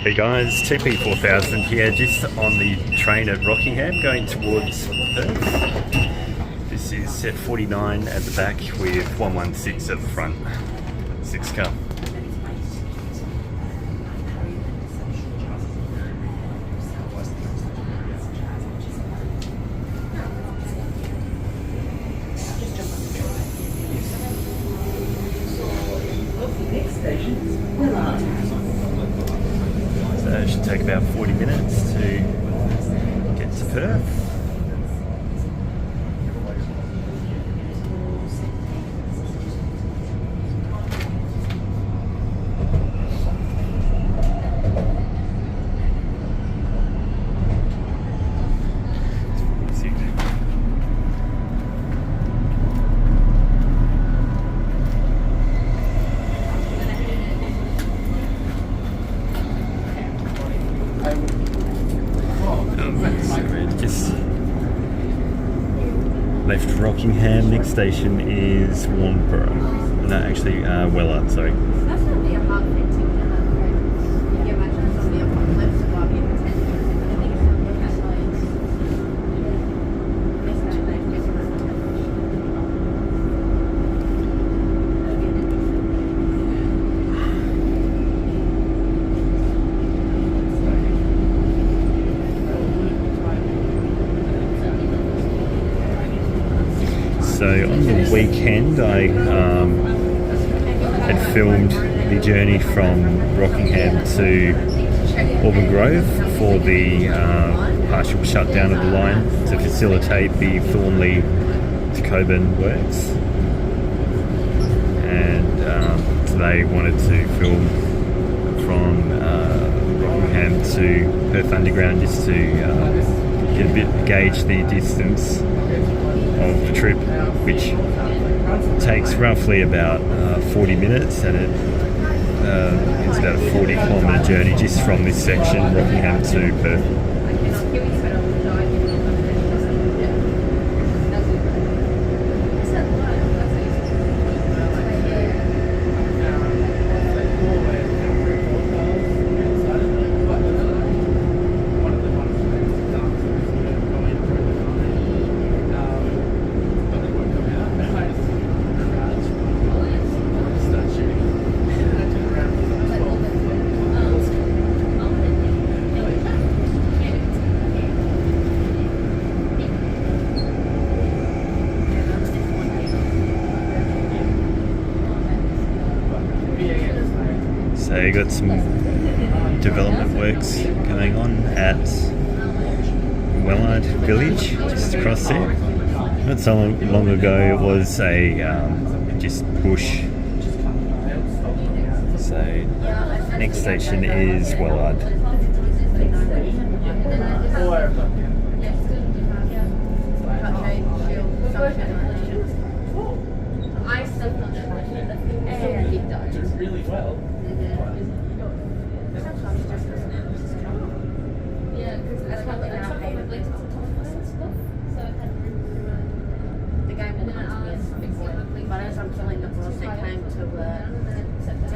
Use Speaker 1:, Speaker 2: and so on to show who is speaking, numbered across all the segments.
Speaker 1: Hey guys, TP4000 here, just on the train at Rockingham going towards Perth. This is set 49 at the back with 116 at the front, 6 car.
Speaker 2: Next station, Wellard.
Speaker 1: So it should take about 40 minutes to get to Perth. Just left Rockingham. Next station is Warnborough. No, actually, Wellard, sorry.
Speaker 3: That's going to be a hard thing to can you imagine it's on the apocalypse of Aubin in 10 years? I think it's going to look at
Speaker 1: So on the weekend, I had filmed the journey from Rockingham to Aubin Grove for the partial shutdown of the line to facilitate the Thornlie Cockburn works. And today wanted to film from Rockingham to Perth Underground just to get a bit gauge the distance of the trip, which takes roughly about 40 minutes, and it's about a 40-kilometre journey just from this section, Rockingham to Perth. So you got some development works going on at Wellard Village, just across there. Not so long ago it was a just bush. So next station is Wellard.
Speaker 2: Really well.
Speaker 3: Yeah, because that's what they're now paying. The game will come to me. But as I'm filling the course, they came to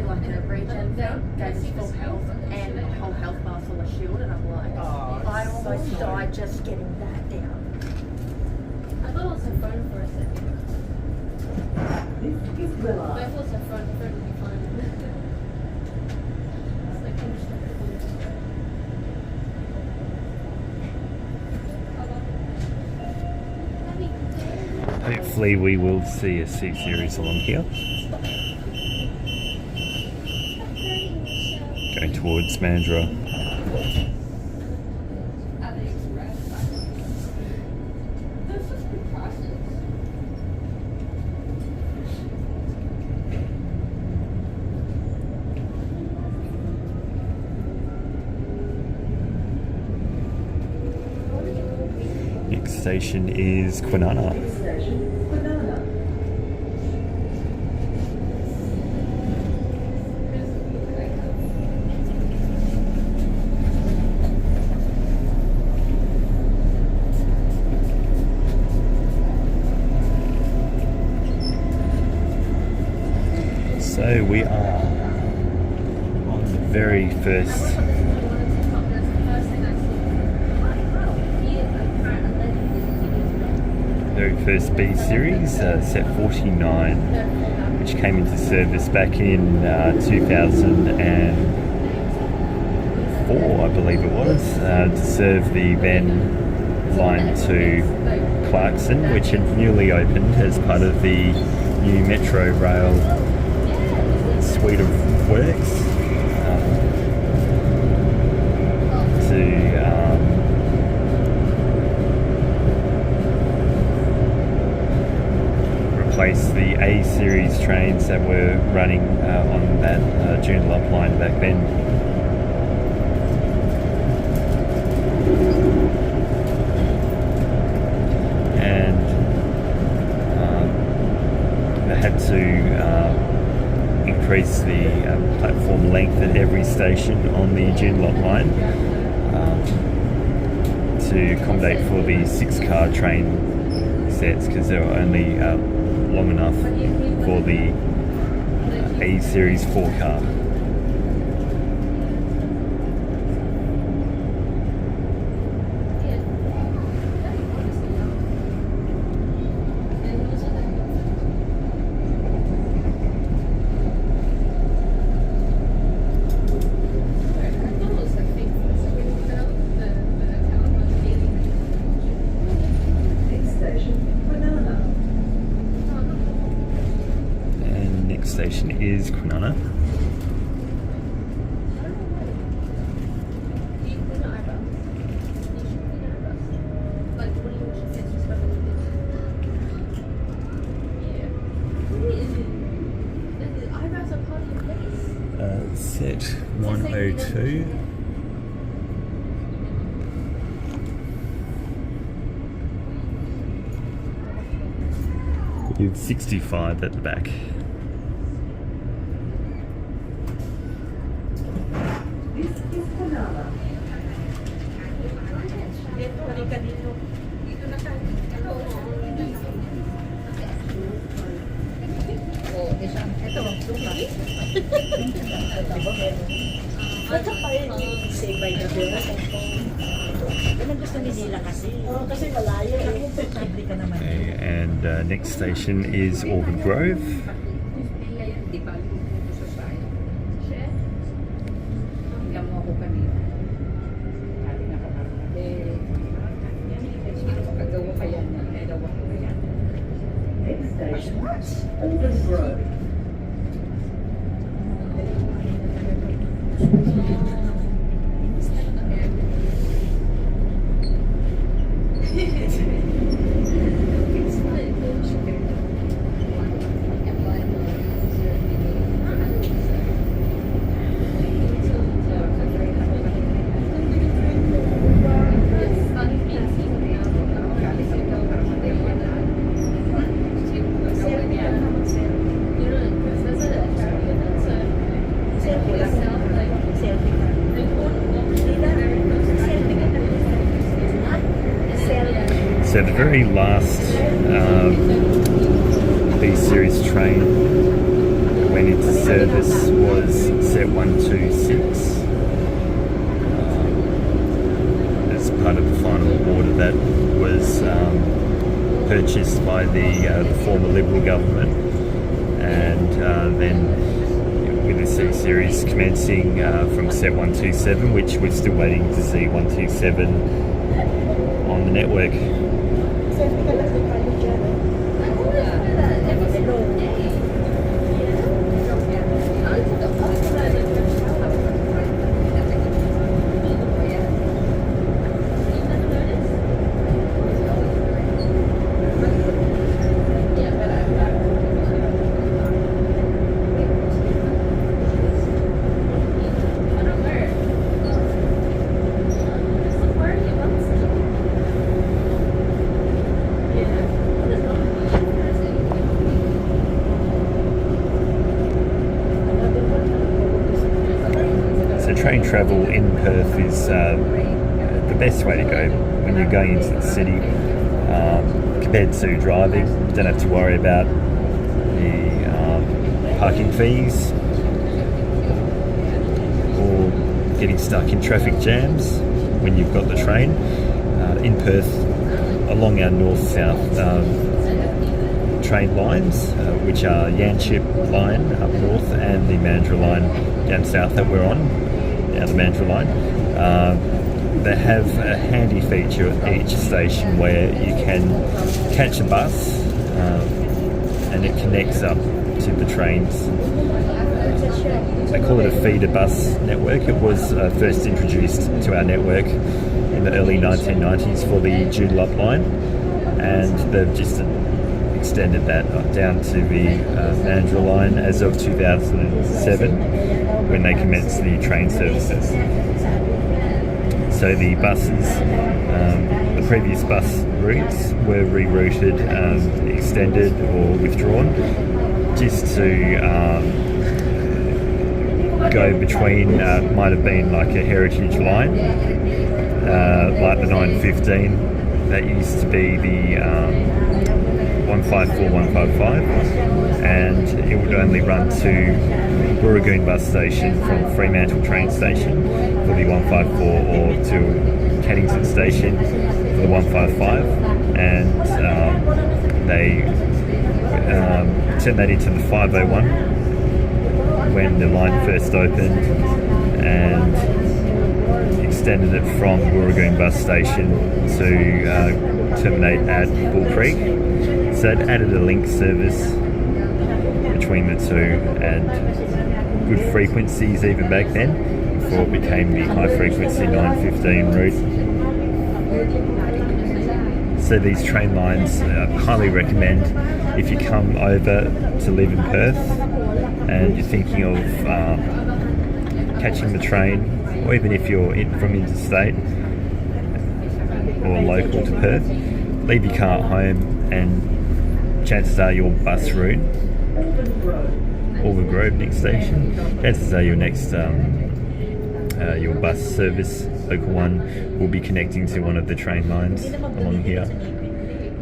Speaker 3: like a region thing, gave us full health and a whole health bar full of shield, and I'm like, I almost died just getting that down. I thought it was a phone for a second.
Speaker 2: This is Wellard.
Speaker 3: But I thought it was a phone would be fine.
Speaker 1: Hopefully we will see a C series along here. Going towards Mandurah. Next station is Kwinana.
Speaker 2: Station, Kwinana.
Speaker 1: So we are on the very first very first B series, set 49, which came into service back in 2004, I believe it was, to serve the then line to Clarkson, which had newly opened as part of the new Metro Rail suite of works to replace the A series trains that were running on that Joondalup line back then. And they had to increase the platform length at every station on the Joondalup line to accommodate for the 6-car train sets, because they were only long enough for the A series 4-car. Station is Kwinana. Set 102. With 65 at the back. Okay, and next station is Aubin Grove.
Speaker 2: Next station, Aubin Grove.
Speaker 1: So the very last B-series train that went into service was set 126 as part of the final order that was purchased by the former Liberal government, and then with the C-series commencing from set 127, which we're still waiting to see 127 on the network. Train travel in Perth is the best way to go when you're going into the city, compared to driving. You don't have to worry about the parking fees or getting stuck in traffic jams when you've got the train. In Perth, along our north-south train lines, which are Yanchep line up north and the Mandurah line down south that we're on, the Mandurah line. They have a handy feature at each station where you can catch a bus and it connects up to the trains. They call it a feeder bus network. It was first introduced to our network in the early 1990s for the Joondalup line, and they've just extended that down to the Mandurah line as of 2007 when they commenced the train services. So the buses, the previous bus routes were rerouted, extended or withdrawn just to go between, might have been like a heritage line, like the 915 that used to be the 154, 155, and it would only run to Burragoon bus station from Fremantle train station for the 154 or to Caddington station for the 155, and they turned that into the 501 when the line first opened, and extended it from Burragoon bus station to terminate at Bull Creek. So it added a link service between the two, and good frequencies even back then, before it became the high frequency 915 route. So these train lines I highly recommend if you come over to live in Perth and you're thinking of catching the train, or even if you're from interstate or local to Perth, leave your car at home and chances are your bus route, Aubin Grove next station, chances are your next your bus service, local one, will be connecting to one of the train lines along here,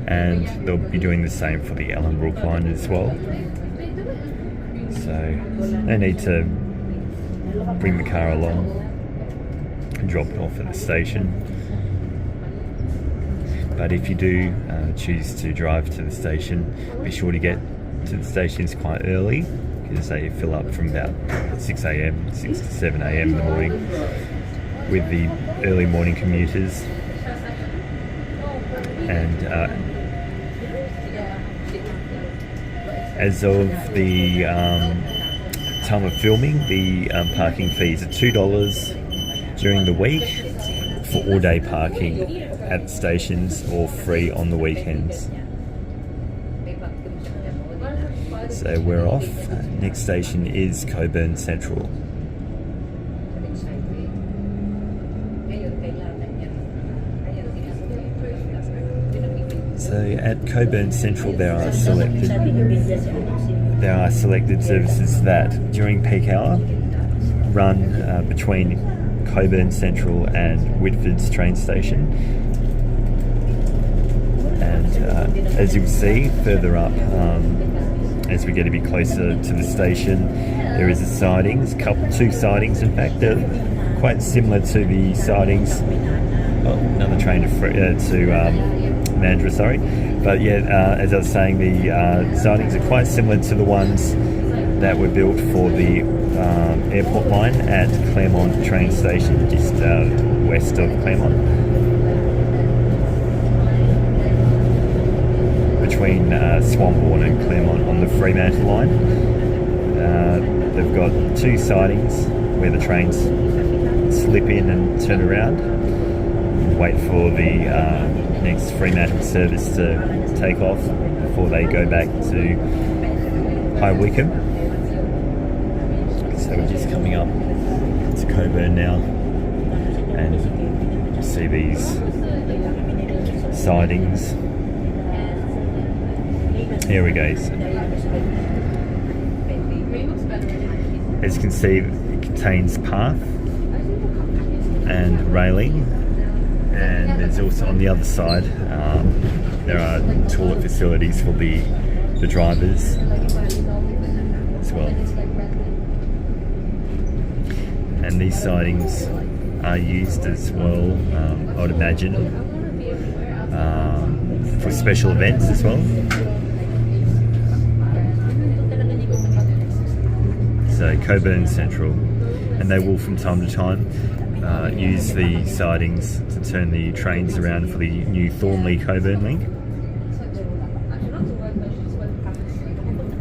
Speaker 1: and they'll be doing the same for the Ellenbrook line as well. So no need to bring the car along and drop it off at the station. But if you do choose to drive to the station, be sure to get to the stations quite early, because they fill up from about 6 a.m, 6 to 7 a.m. in the morning with the early morning commuters. And as of the time of filming, the parking fees are $2 during the week for all-day parking at the stations, or free on the weekends. So we're off. Next station is Cockburn Central. So at Cockburn Central there are selected services that during peak hour run between Cockburn Central and Whitford's train station. And as you'll see further up, as we get a bit closer to the station, there is a sidings, two sidings in fact. They're quite similar to the sidings, another train to Mandurah, sorry. But yeah, as I was saying, the sidings are quite similar to the ones that were built for the airport line at Claremont train station, just west of Claremont. Between Swanbourne and Claremont on the Fremantle line. They've got two sidings where the trains slip in and turn around, and wait for the next Fremantle service to take off before they go back to High Wycombe. So we're just coming up to Cockburn now, and you see these sidings. Here we go. As you can see, it contains path and railing, and there's also on the other side there are toilet facilities for the drivers as well. And these sidings are used as well, I would imagine, special events as well. So Cockburn Central, and they will from time to time use the sidings to turn the trains around for the new Thornlie Cockburn Link,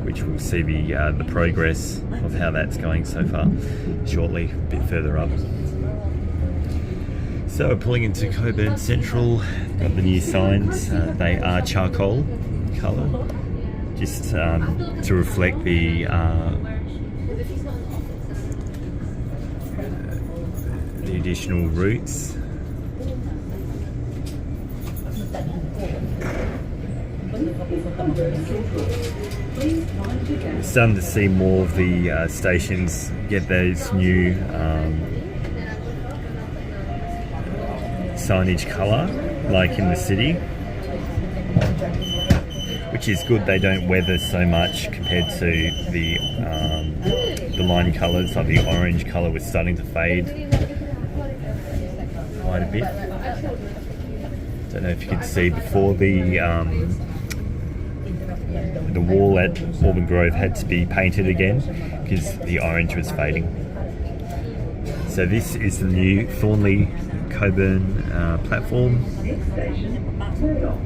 Speaker 1: which we'll see the progress of how that's going so far shortly, a bit further up. So we're pulling into Cockburn Central, got the new signs, they are charcoal colour, just to reflect the additional routes. We're starting to see more of the stations get those new signage colour, like in the city, which is good. They don't weather so much compared to the line colours, like the orange colour was starting to fade quite a bit. Don't know if you could see before the wall at Aubin Grove had to be painted again because the orange was fading. So this is the new Thornlie Cockburn platform.
Speaker 2: Next station, Murdoch.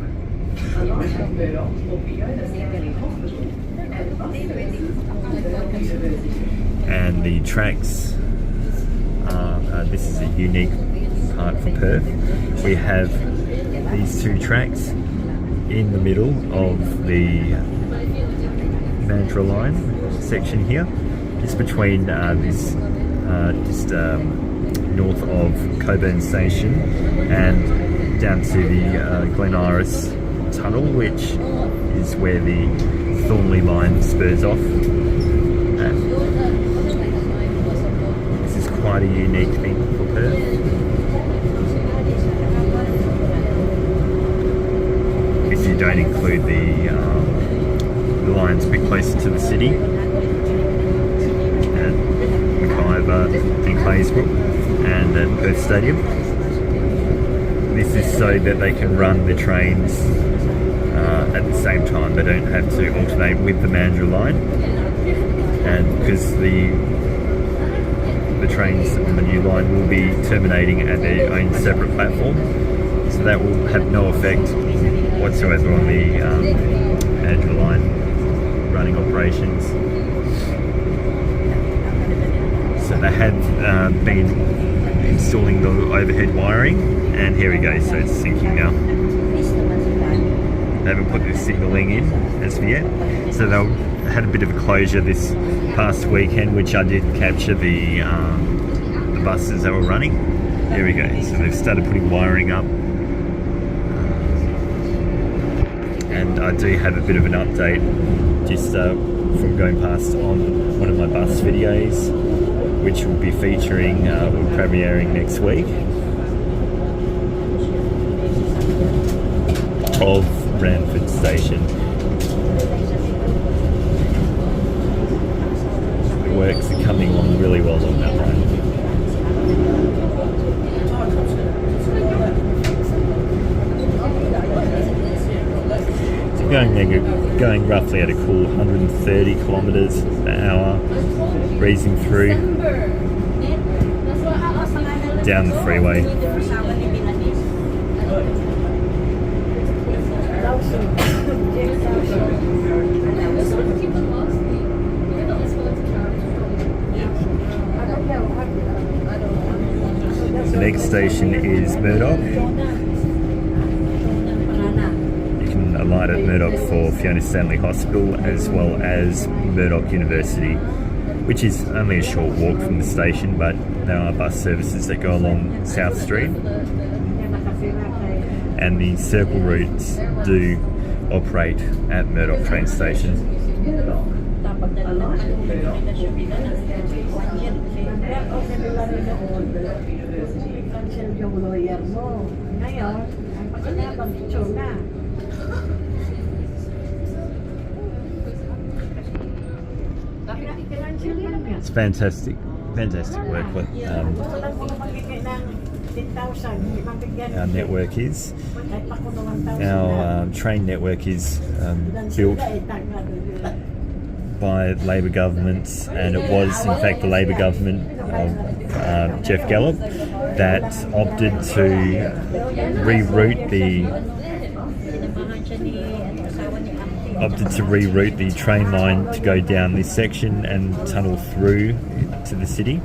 Speaker 2: Alight at Murdoch for Kwinana Station Hospital and bus services to Murdoch University.
Speaker 1: And the tracks, this is a unique part for Perth. We have these two tracks in the middle of the Mandurah line section here, just between this north of Cockburn Station and down to the Kwinana tunnel, which is where the Thornlie line spurs off. This is quite a unique thing for Perth. If you don't include the lines a bit closer to the city, at Quay and Claysbrook and at Perth Stadium. This is so that they can run the trains at the same time. They don't have to alternate with the Mandurah line, and because the trains on the new line will be terminating at their own separate platform, so that will have no effect whatsoever on the Mandurah line running operations. So they had been installing the overhead wiring, and here we go, so it's syncing now. They haven't put the signalling in as of yet, so they had a bit of a closure this past weekend, which I did capture the buses that were running. Here we go, so they've started putting wiring up, and I do have a bit of an update just from going past on one of my bus videos, which will be featuring, will premiering next week, of Wellard Station. Works are coming along really well on that line. So going roughly at a cool 130 kilometres per hour, breezing through down the freeway. The next station is Murdoch. You can alight at Murdoch for Fiona Stanley Hospital as well as Murdoch University, which is only a short walk from the station, but there are bus services that go along South Street. And the circle routes do operate at Murdoch train station. It's fantastic work with our network is. Our train network is built by Labor governments, and it was in fact the Labor government of Jeff Gallop that opted to reroute the train line to go down this section and tunnel through to the city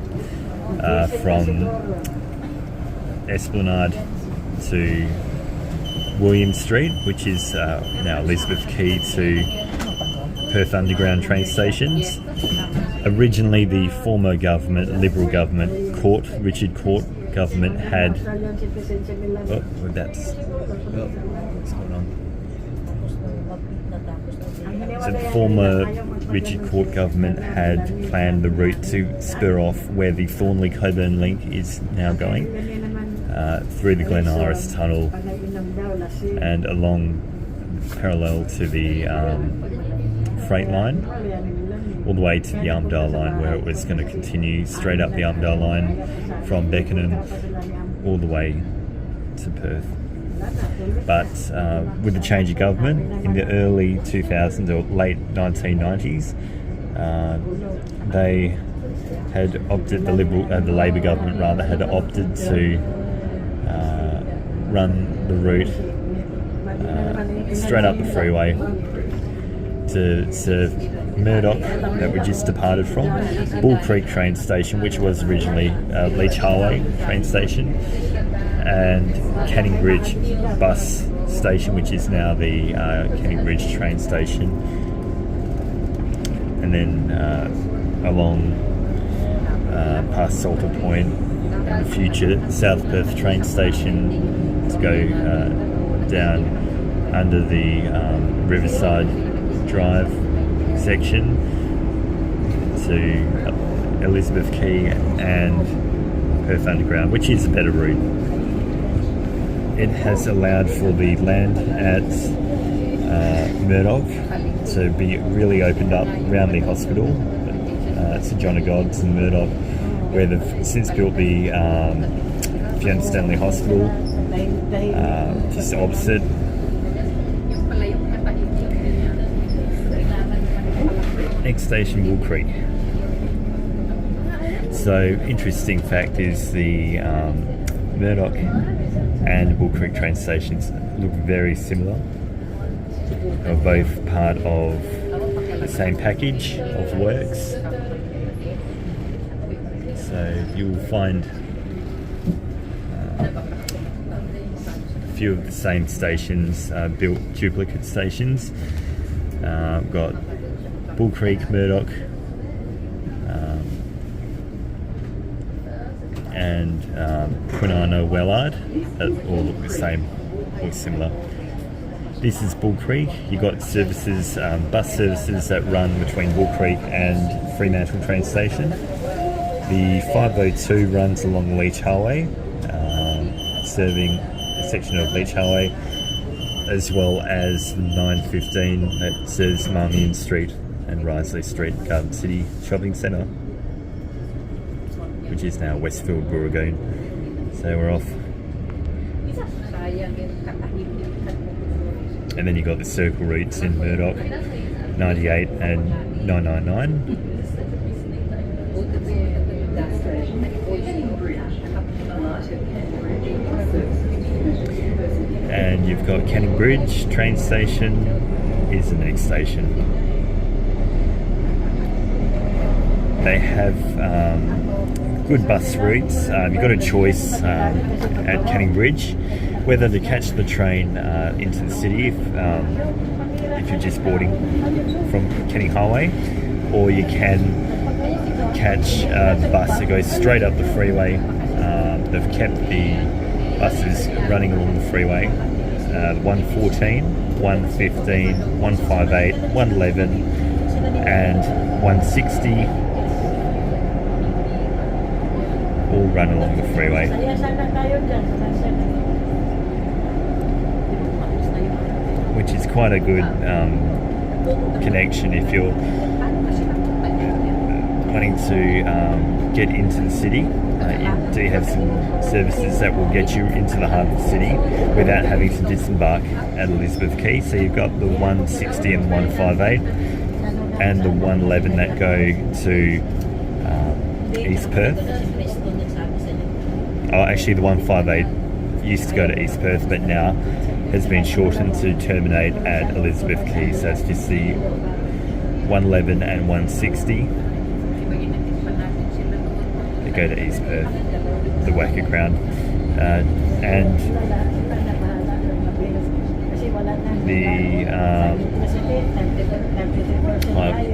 Speaker 1: from Esplanade to William Street, which is now Elizabeth Quay, to Perth Underground train stations. Originally, the former government, Liberal government, Richard Court government had. What's going on? So the former Richard Court government had planned the route to spur off where the Thornlie Cockburn Link is now going, through the Glen Iris Tunnel and along parallel to the freight line, all the way to the Armadale line, where it was going to continue straight up the Armadale line from Beckenham all the way to Perth. But with the change of government in the early 2000s or late 1990s, they had opted, the Labor government rather, had opted to run the route straight up the freeway to serve Murdoch, that we just departed from, Bull Creek train station, which was originally Leach Highway train station, and Canning Bridge bus station, which is now the Canning Bridge train station, and then along past Salter Point, in the future South Perth train station to go down under the Riverside Drive section to Elizabeth Quay and Perth Underground, which is a better route. It has allowed for the land at Murdoch to be really opened up around the hospital, St John of God's and Murdoch, where they've since built the Fiona Stanley Hospital just opposite. Next station, Bull Creek. So, interesting fact is the Murdoch and Bull Creek train stations look very similar. They're both part of the same package of works. So you'll find a few of the same stations, built duplicate stations. We've got Bull Creek, Murdoch, and Kwinana, Wellard, all look the same or similar. This is Bull Creek. You've got services, bus services that run between Bull Creek and Fremantle train station. The 502 runs along Leach Highway, serving a section of Leach Highway, as well as the 915 that serves Marmion Street and Risley Street, Garden City Shopping Centre, which is now Westfield Booragoon. So we're off. And then you've got the circle routes in Murdoch, 98 and 999. And you've got Canning Bridge train station is the next station. They have good bus routes. You've got a choice at Canning Bridge whether to catch the train into the city if you're just boarding from Canning Highway, or you can catch the bus that goes straight up the freeway. They've kept the buses running along the freeway, 114, 115, 158, 111 and 160 all run along the freeway. Which is quite a good connection if you're wanting to get into the city. you do have some services that will get you into the heart of the city without having to disembark at Elizabeth Quay. So you've got the 160 and 158 and the 111 that go to East Perth. Oh, actually the 158 used to go to East Perth, but now has been shortened to terminate at Elizabeth Quay. So it's just the 111 and 160 that go to East Perth, the Wacker ground, and the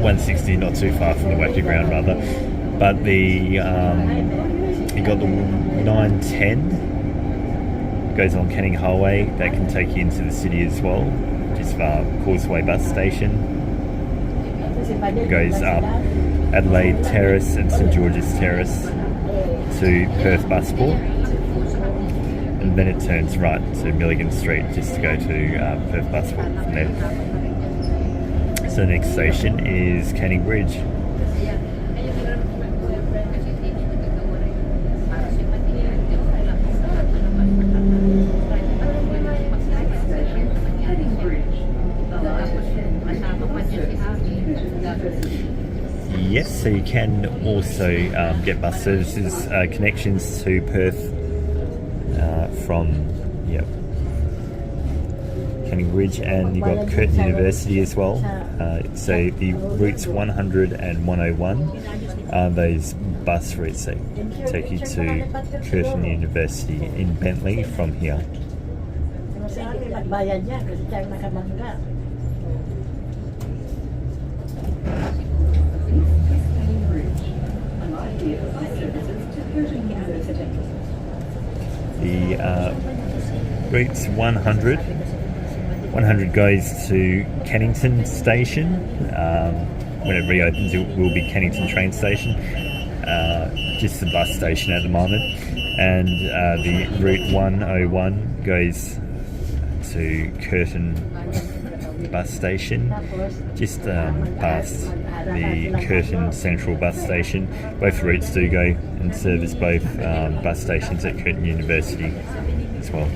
Speaker 1: 160 not too far from the Wacker ground rather, but the you got the 910 goes on Canning Highway that can take you into the city as well, just far Causeway bus station. It goes up Adelaide Terrace and St George's Terrace to Perth Busport, and then it turns right to Milligan Street just to go to Perth Busport from there. So the next station is Canning Bridge. Yes, so you can also get bus services, connections to Perth from Canning Bridge, and you've got Curtin University as well. So the routes 100 and 101 are those bus routes that take you to Curtin University in Bentley from here. The routes 100 goes to Kennington Station. When it reopens, it will be Kennington train station, just the bus station at the moment. And the route 101 goes to Curtin bus station, just past the Curtin Central bus station. Both routes do go and service both bus stations at Curtin University as well.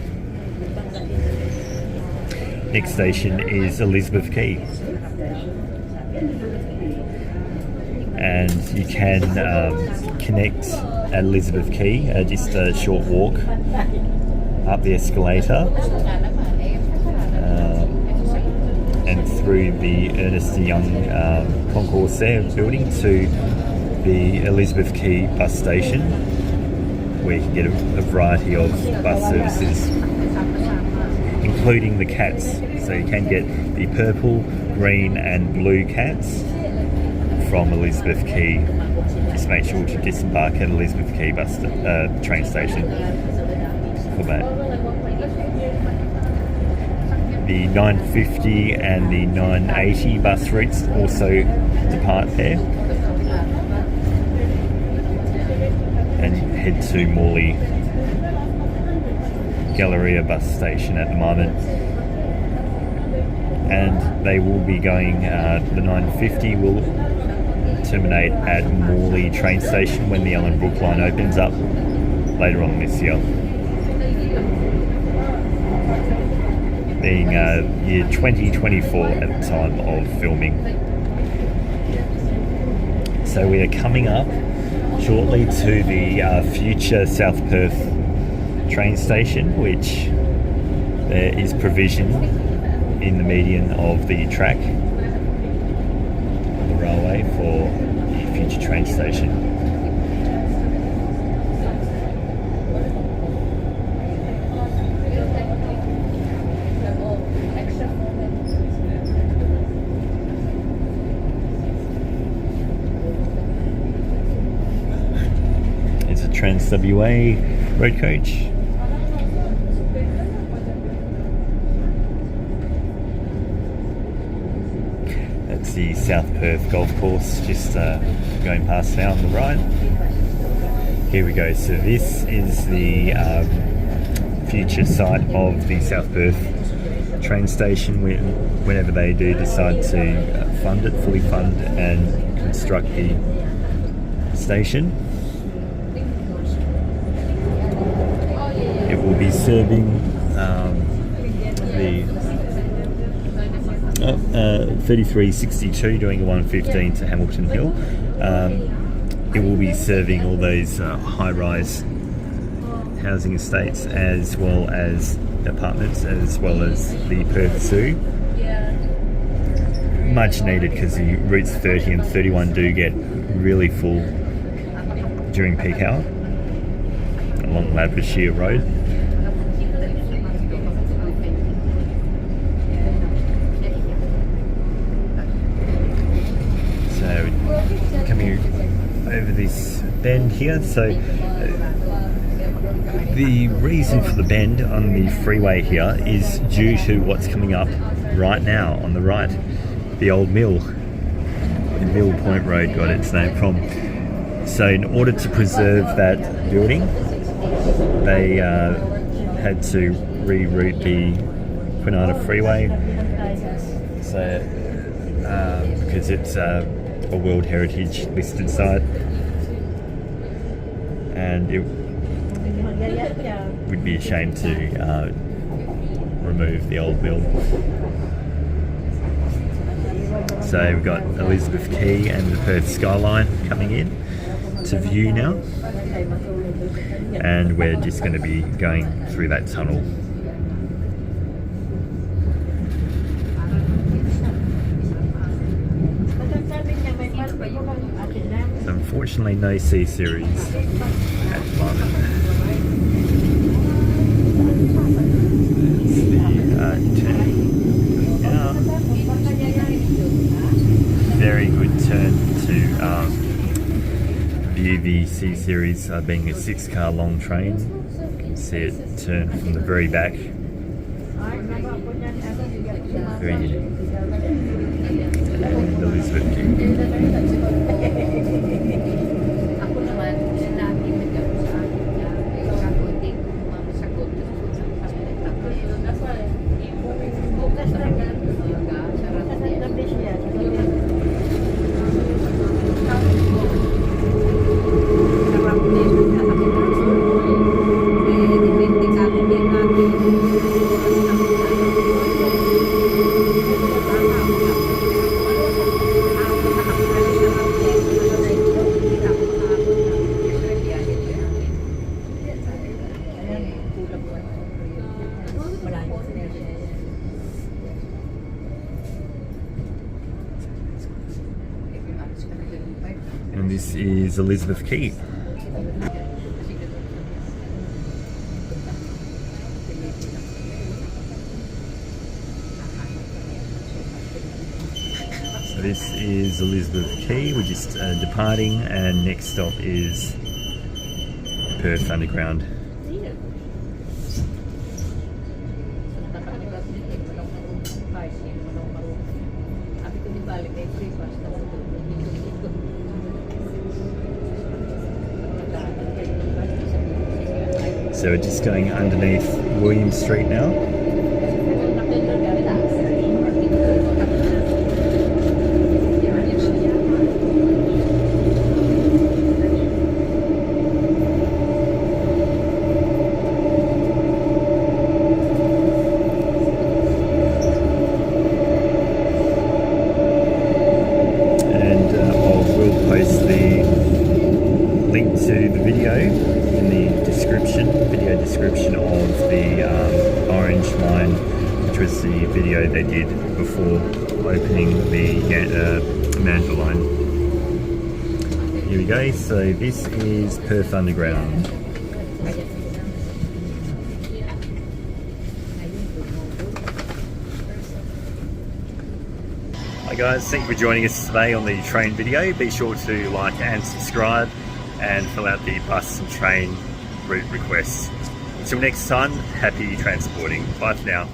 Speaker 1: Next station is Elizabeth Quay, and you can connect at Elizabeth Quay, just a short walk up the escalator and through the Ernest Young concourse there building to the Elizabeth Quay bus station, where you can get a variety of bus services, including the cats. So you can get the purple, green and blue cats from Elizabeth Quay. Just make sure to disembark at Elizabeth Quay train station for that. The 950 and the 980 bus routes also depart there and head to Morley Galleria bus station at the moment. And they will be going, the 950 will terminate at Morley train station when the Ellenbrook line opens up later on this year. Being year 2024 at the time of filming. So we are coming up shortly to the future South Perth train station, which there is provision in the median of the track on the railway for the future train station. It's a Trans WA road coach. That's the South Perth golf course, just going past now on the right. Here we go. So this is the future site of the South Perth train station whenever they do decide to fund it, fully fund and construct the station. serving the 3362 doing a 115 to Hamilton Hill. It will be serving all those high-rise housing estates as well as apartments, as well as the Perth Zoo. Much needed, because the routes 30 and 31 do get really full during peak hour along Labrador Road. So coming over this bend here, so the reason for the bend on the freeway here is due to what's coming up right now on the right, the old mill. The Mill Point Road got its name from. So in order to preserve that building, they had to reroute the Kwinana Freeway, so because it's a World Heritage listed site, and it would be a shame to remove the old mill. So we've got Elizabeth Quay and the Perth skyline coming in to view now, and we're just going to be going through that tunnel. So unfortunately no C series at the moment. It's the turn now. Very good turn to view the C series being a 6-car long train. You can see it turn from the very back. Very unique. And Elizabeth Quay. And this is Elizabeth Quay. So this is Elizabeth Quay. We're just departing, and next stop is Perth Underground. So we're just going underneath William Street now. And we'll post the link to the video in the video description of the Orange Line, which was the video they did before opening the Mandurah line. Here we go, so this is Perth Underground. Hi guys, thank you for joining us today on the train video. Be sure to like and subscribe and fill out the bus and train route requests. Until next time, happy transporting. Bye for now.